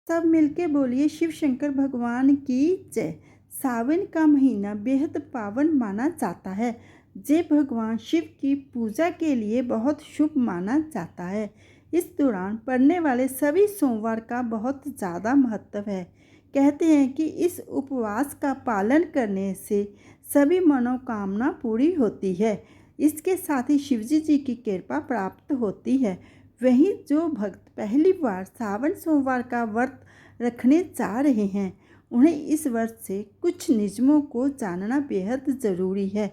सब मिलके बोलिए शिव शंकर भगवान की जय। सावन का महीना बेहद पावन माना जाता है। जे भगवान शिव की पूजा के लिए बहुत शुभ माना जाता है। इस दौरान पड़ने वाले सभी सोमवार का बहुत ज़्यादा महत्व है। कहते हैं कि इस उपवास का पालन करने से सभी मनोकामना पूरी होती है। इसके साथ ही शिवजी जी की कृपा प्राप्त होती है। वहीं जो भक्त पहली बार सावन सोमवार का व्रत रखने जा रहे हैं, उन्हें इस व्रत से कुछ नियमों को जानना बेहद ज़रूरी है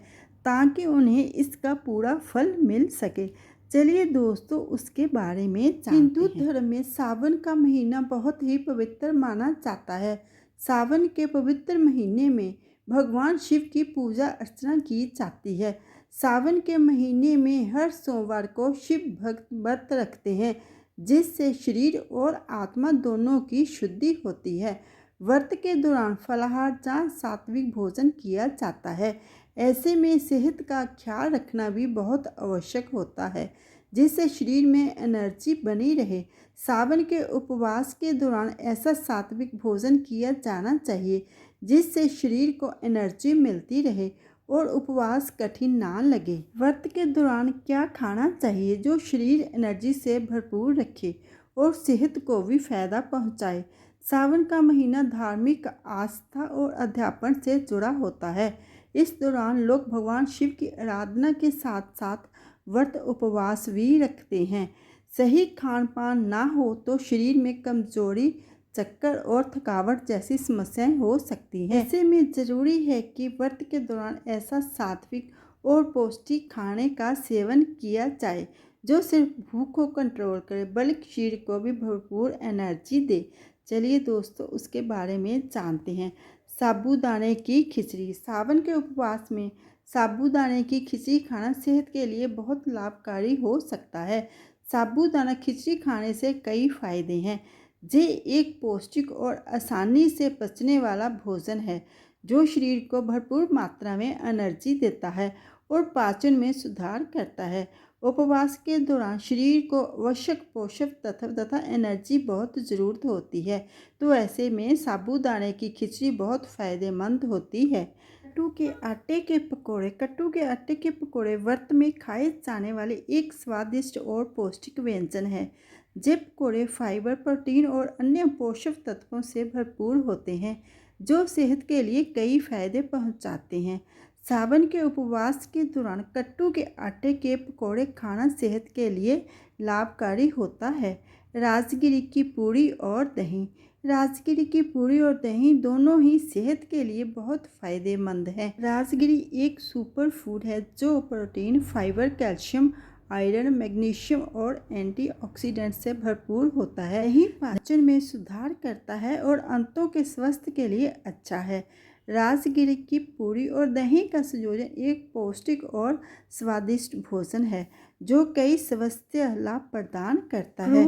ताकि उन्हें इसका पूरा फल मिल सके। चलिए दोस्तों, उसके बारे में जानते हैं। हिंदू धर्म में सावन का महीना बहुत ही पवित्र माना जाता है। सावन के पवित्र महीने में भगवान शिव की पूजा अर्चना की जाती है। सावन के महीने में हर सोमवार को शिव भक्त व्रत रखते हैं, जिससे शरीर और आत्मा दोनों की शुद्धि होती है। व्रत के दौरान फलाहार या सात्विक भोजन किया जाता है। ऐसे में सेहत का ख्याल रखना भी बहुत आवश्यक होता है, जिससे शरीर में एनर्जी बनी रहे। सावन के उपवास के दौरान ऐसा सात्विक भोजन किया जाना चाहिए जिससे शरीर को एनर्जी मिलती रहे और उपवास कठिन ना लगे। व्रत के दौरान क्या खाना चाहिए जो शरीर एनर्जी से भरपूर रखे और सेहत को भी फायदा पहुंचाए। सावन का महीना धार्मिक आस्था और अध्यापन से जुड़ा होता है। इस दौरान लोग भगवान शिव की आराधना के साथ साथ व्रत उपवास भी रखते हैं। सही खान पान ना हो तो शरीर में कमजोरी, चक्कर और थकावट जैसी समस्याएं हो सकती हैं। ऐसे में ज़रूरी है कि व्रत के दौरान ऐसा सात्विक और पौष्टिक खाने का सेवन किया जाए जो सिर्फ भूख को कंट्रोल करे बल्कि शरीर को भी भरपूर एनर्जी दे। चलिए दोस्तों, उसके बारे में जानते हैं। साबूदाने की खिचड़ी। सावन के उपवास में साबूदाने की खिचड़ी खाना सेहत के लिए बहुत लाभकारी हो सकता है। साबूदाना खिचड़ी खाने से कई फायदे हैं। ये एक पौष्टिक और आसानी से पचने वाला भोजन है जो शरीर को भरपूर मात्रा में एनर्जी देता है और पाचन में सुधार करता है। उपवास के दौरान शरीर को आवश्यक पोषक तत्व तथा एनर्जी बहुत ज़रूरत होती है, तो ऐसे में साबूदाने की खिचड़ी बहुत फायदेमंद होती है। कट्टू के आटे के पकोड़े। कट्टू के आटे के पकोड़े व्रत में खाए जाने वाले एक स्वादिष्ट और पौष्टिक व्यंजन है। ये पकोड़े फाइबर, प्रोटीन और अन्य पोषक तत्वों से भरपूर होते हैं जो सेहत के लिए कई फायदे पहुंचाते हैं। सावन के उपवास के दौरान कट्टू के आटे के पकोड़े खाना सेहत के लिए लाभकारी होता है। राजगिरी की पूरी और दही। राजगिरी की पूरी और दही दोनों ही सेहत के लिए बहुत फायदेमंद है। राजगिरी एक सुपर फूड है जो protein, fibre, calcium, iron, magnesium और एंटीऑक्सीडेंट से भरपूर होता है। दही पाचन में सुधार करता है और आंतों के स्वास्थ्य के लिए अच्छा है। राजगिरी की पूरी और दही का संयोजन एक पौष्टिक और स्वादिष्ट भोजन है जो कई स्वास्थ्य लाभ प्रदान करता है।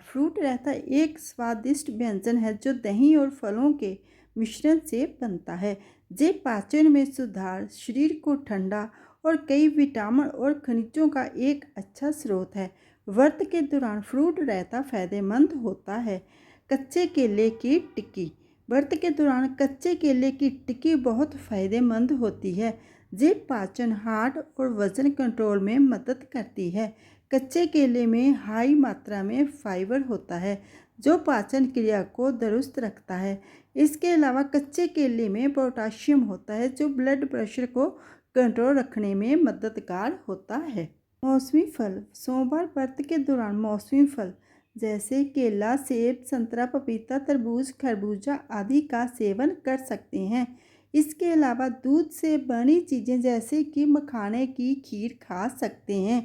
फ्रूट रायता एक स्वादिष्ट व्यंजन है जो दही और फलों के मिश्रण से बनता है। ये पाचन में सुधार, शरीर को ठंडा और कई विटामिन और खनिजों का एक अच्छा स्रोत है। व्रत के दौरान फ्रूट रायता फायदेमंद होता है। कच्चे केले की टिक्की। व्रत के दौरान कच्चे केले की टिक्की बहुत फायदेमंद होती है। ये पाचन, हार्ट और वजन कंट्रोल में मदद करती है। कच्चे केले में हाई मात्रा में फाइबर होता है जो पाचन क्रिया को दुरुस्त रखता है। इसके अलावा कच्चे केले में पोटाशियम होता है जो ब्लड प्रेशर को कंट्रोल रखने में मददगार होता है। मौसमी फल। सोमवार व्रत के दौरान मौसमी फल जैसे केला, सेब, संतरा, पपीता, तरबूज, खरबूजा आदि का सेवन कर सकते हैं। इसके अलावा दूध से बनी चीज़ें जैसे कि मखाने की खीर खा सकते हैं।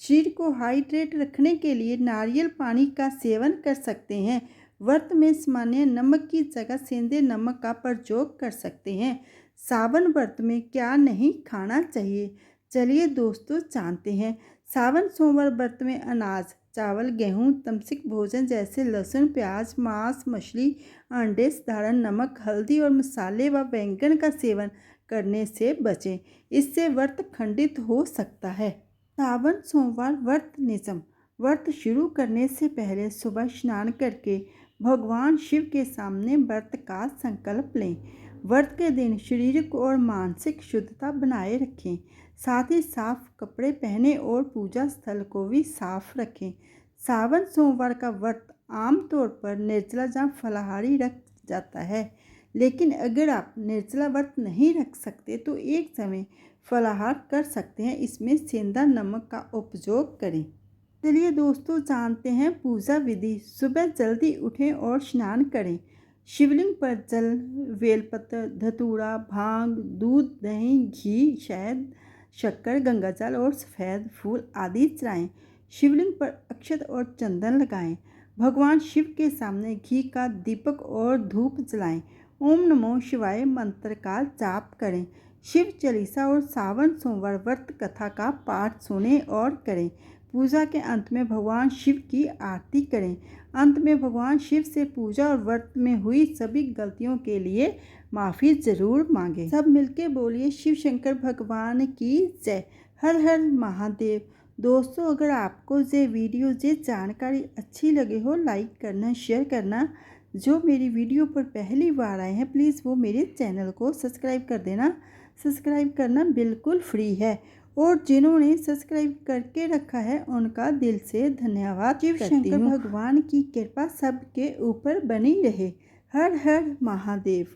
शरीर को हाइड्रेट रखने के लिए नारियल पानी का सेवन कर सकते हैं। व्रत में सामान्य नमक की जगह सेंधे नमक का प्रयोग कर सकते हैं। सावन व्रत में क्या नहीं खाना चाहिए, चलिए दोस्तों जानते हैं। सावन सोमवार व्रत में अनाज, चावल, गेहूं, तमसिक भोजन जैसे लहसुन, प्याज, मांस, मछली, अंडे, साधारण नमक, हल्दी और मसाले व बैंगन का सेवन करने से बचें। इससे व्रत खंडित हो सकता है। सावन सोमवार व्रत नियम। व्रत शुरू करने से पहले सुबह स्नान करके भगवान शिव के सामने व्रत का संकल्प लें। व्रत के दिन शारीरिक और मानसिक शुद्धता बनाए रखें। साथ ही साफ कपड़े पहने और पूजा स्थल को भी साफ रखें। सावन सोमवार का व्रत आमतौर पर निर्जला या फलाहारी रख जाता है, लेकिन अगर आप निर्जला व्रत नहीं रख सकते तो एक समय फलाहार कर सकते हैं। इसमें सेंधा नमक का उपयोग करें। चलिए दोस्तों, जानते हैं पूजा विधि। सुबह जल्दी उठें और स्नान करें। शिवलिंग पर जल, बेलपत्र, धतूरा, भांग, दूध, दही, घी, शहद, शक्कर, गंगाजल और सफ़ेद फूल आदि चढ़ाएं। शिवलिंग पर अक्षत और चंदन लगाएं। भगवान शिव के सामने घी का दीपक और धूप जलाएं। ओम नमो शिवाय मंत्र का जाप करें। शिव चालीसा और सावन सोमवार व्रत कथा का पाठ सुनें और करें। पूजा के अंत में भगवान शिव की आरती करें। अंत में भगवान शिव से पूजा और व्रत में हुई सभी गलतियों के लिए माफ़ी ज़रूर मांगें। सब मिलके बोलिए शिव शंकर भगवान की जय। हर हर महादेव। दोस्तों, अगर आपको ये वीडियो ये जानकारी अच्छी लगे हो, लाइक करना, शेयर करना। जो मेरी वीडियो पर पहली बार आए हैं प्लीज़ वो मेरे चैनल को सब्सक्राइब कर देना। सब्सक्राइब करना बिल्कुल फ्री है और जिन्होंने सब्सक्राइब करके रखा है उनका दिल से धन्यवाद। शिव शंकर भगवान की कृपा सबके ऊपर बनी रहे। हर हर महादेव।